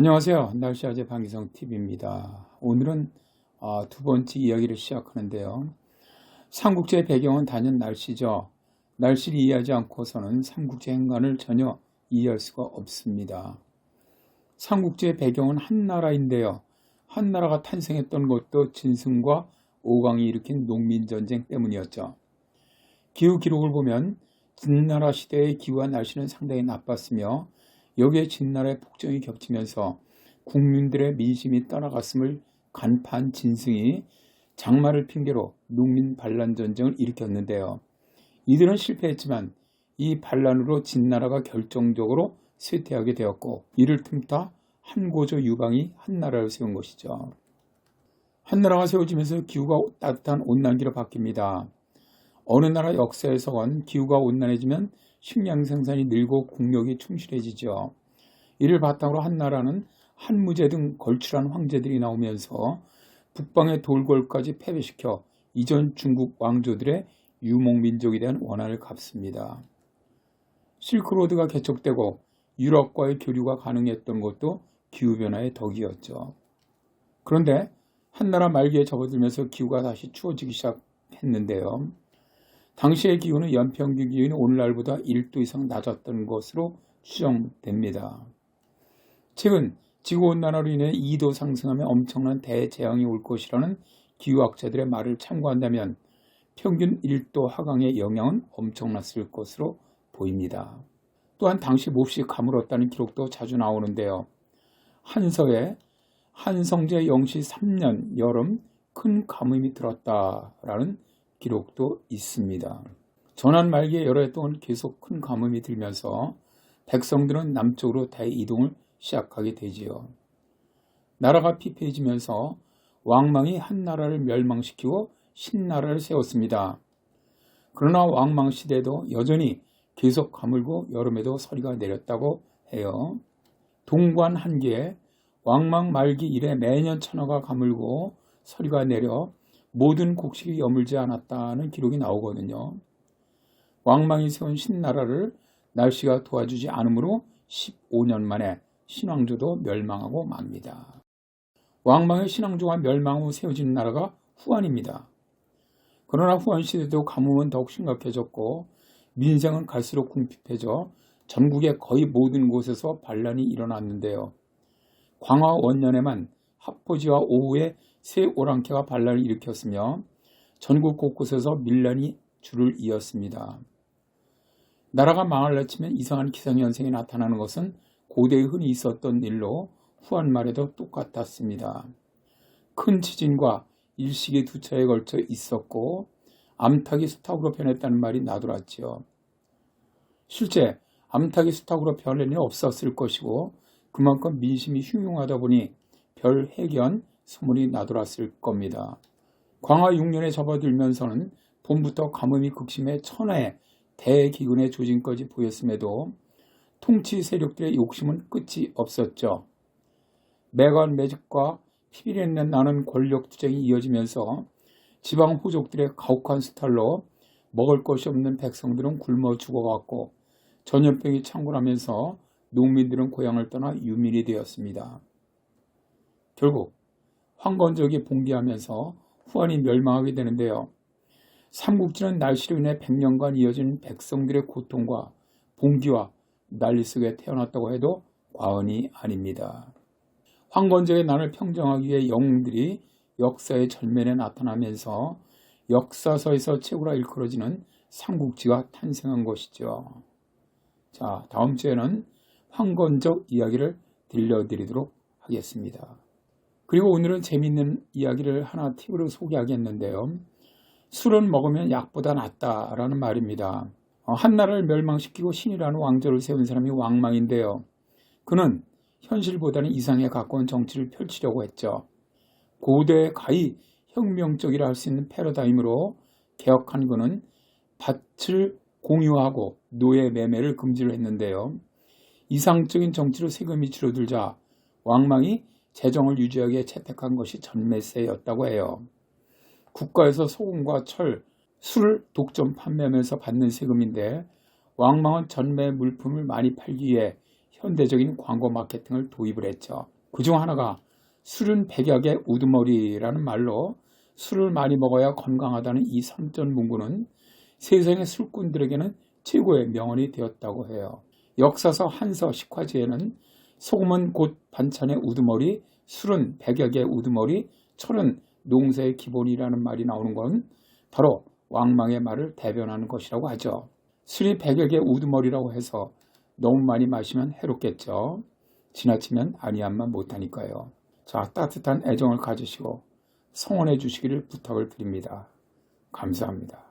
안녕하세요. 날씨아재 방기성 TV입니다. 오늘은 두 번째 이야기를 시작하는데요. 삼국지의 배경은 단연 날씨죠. 날씨를 이해하지 않고서는 삼국지 행간을 전혀 이해할 수가 없습니다. 삼국지의 배경은 한나라인데요. 한나라가 탄생했던 것도 진승과 오강이 일으킨 농민전쟁 때문이었죠. 기후 기록을 보면 진나라 시대의 기후와 날씨는 상당히 나빴으며 여기에 진나라의 폭정이 겹치면서 국민들의 민심이 떠나갔음을 간파한 진승이 장마를 핑계로 농민 반란 전쟁을 일으켰는데요. 이들은 실패했지만 이 반란으로 진나라가 결정적으로 쇠퇴하게 되었고 이를 틈타 한고조 유방이 한나라를 세운 것이죠. 한나라가 세워지면서 기후가 따뜻한 온난기로 바뀝니다. 어느 나라 역사에서건 기후가 온난해지면 식량 생산이 늘고 국력이 충실해지죠. 이를 바탕으로 한나라는 한무제 등 걸출한 황제들이 나오면서 북방의 돌궐까지 패배시켜 이전 중국 왕조들의 유목민족에 대한 원한을 갚습니다. 실크로드가 개척되고 유럽과의 교류가 가능했던 것도 기후변화의 덕이었죠. 그런데 한나라 말기에 접어들면서 기후가 다시 추워지기 시작했는데요. 당시의 기온은 연평균 기온이 오늘날보다 1도 이상 낮았던 것으로 추정됩니다. 최근 지구온난화로 인해 2도 상승하면 엄청난 대재앙이 올 것이라는 기후학자들의 말을 참고한다면 평균 1도 하강의 영향은 엄청났을 것으로 보입니다. 또한 당시 몹시 가물었다는 기록도 자주 나오는데요. 한서에 한성제 영시 3년 여름 큰 가뭄이 들었다라는 기록도 있습니다. 전한 말기에 여러 해 동안 계속 큰 가뭄이 들면서 백성들은 남쪽으로 대이동을 시작하게 되지요. 나라가 피폐해지면서 왕망이 한나라를 멸망시키고 신나라를 세웠습니다. 그러나 왕망 시대도 여전히 계속 가물고 여름에도 서리가 내렸다고 해요. 동관 한기에 왕망 말기 이래 매년 천하가 가물고 서리가 내려 모든 곡식이 여물지 않았다는 기록이 나오거든요. 왕망이 세운 신나라를 날씨가 도와주지 않으므로 15년 만에 신왕조도 멸망하고 맙니다. 왕망의 신왕조가 멸망 후 세워진 나라가 후한입니다. 그러나 후한 시대도 가뭄은 더욱 심각해졌고 민생은 갈수록 궁핍해져 전국의 거의 모든 곳에서 반란이 일어났는데요. 광화 원년에만 합포지와 오후에 새 오랑캐가 반란을 일으켰으며 전국 곳곳에서 밀란이 줄을 이었습니다. 나라가 망할라 치면 이상한 기상현상이 나타나는 것은 고대에 흔히 있었던 일로 후한 말에도 똑같았습니다. 큰 지진과 일식이 두 차례에 걸쳐 있었고 암탉이 수탉으로 변했다는 말이 나돌았지요. 실제 암탉이 수탉으로 변할 일은 없었을 것이고 그만큼 민심이 흉흉하다 보니 별 해견 소문이 나돌았을 겁니다. 광화 6년에 접어들면서는 봄부터 가뭄이 극심해 천하에 대기근의 조짐까지 보였음에도 통치 세력들의 욕심은 끝이 없었죠. 매관 매직과 피비린내 나는 권력 투쟁이 이어지면서 지방 호족들의 가혹한 수탈로 먹을 것이 없는 백성들은 굶어 죽어갔고 전염병이 창궐하면서 농민들은 고향을 떠나 유민이 되었습니다. 결국 황건적이 봉기하면서 후한이 멸망하게 되는데요. 삼국지는 날씨로 인해 100년간 이어진 백성들의 고통과 봉기와 난리 속에 태어났다고 해도 과언이 아닙니다. 황건적의 난을 평정하기 위해 영웅들이 역사의 전면에 나타나면서 역사서에서 최고라 일컬어지는 삼국지가 탄생한 것이죠. 자, 다음 주에는 황건적 이야기를 들려드리도록 하겠습니다. 그리고 오늘은 재미있는 이야기를 하나 팁으로 소개하겠는데요. 술은 먹으면 약보다 낫다라는 말입니다. 한나라를 멸망시키고 신이라는 왕조를 세운 사람이 왕망인데요. 그는 현실보다는 이상에 가까운 정치를 펼치려고 했죠. 고대의 가히 혁명적이라 할 수 있는 패러다임으로 개혁한 그는 밭을 공유하고 노예 매매를 금지를 했는데요. 이상적인 정치로 세금이 줄어들자 왕망이 재정을 유지하기에 채택한 것이 전매세였다고 해요. 국가에서 소금과 철, 술을 독점 판매하면서 받는 세금인데 왕망은 전매 물품을 많이 팔기 위해 현대적인 광고 마케팅을 도입을 했죠. 그중 하나가 술은 백약의 우두머리라는 말로 술을 많이 먹어야 건강하다는 이 선전 문구는 세상의 술꾼들에게는 최고의 명언이 되었다고 해요. 역사서 한서 식화지에는 소금은 곧 반찬의 우두머리, 술은 백약의 우두머리, 철은 농사의 기본이라는 말이 나오는 건 바로 왕망의 말을 대변하는 것이라고 하죠. 술이 백약의 우두머리라고 해서 너무 많이 마시면 해롭겠죠. 지나치면 아니함만 못하니까요. 자, 따뜻한 애정을 가지시고 성원해 주시기를 부탁을 드립니다. 감사합니다.